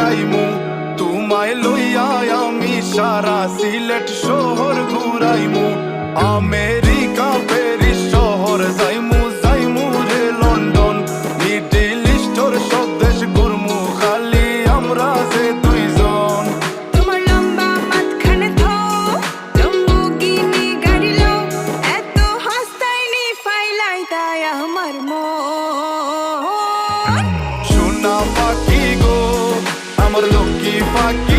আইমু তোমায় লইয়া আমি সারা সিলেট শহর ঘুরাইমু আমেরিকা প্যারিস শহর যাইমু যাইমু রে লন্ডন মিডল ইস্টর সব দেশ ঘুরমু খালি আমরা যে দুইজন তোমার লম্বা মাঝখানে থো লম্বুগিনি গাড়ি লো এত হাসতাইনি ফাইলাই তাই আমার মন সোনা পাখি গো আমার লক্ষ্মী পাখি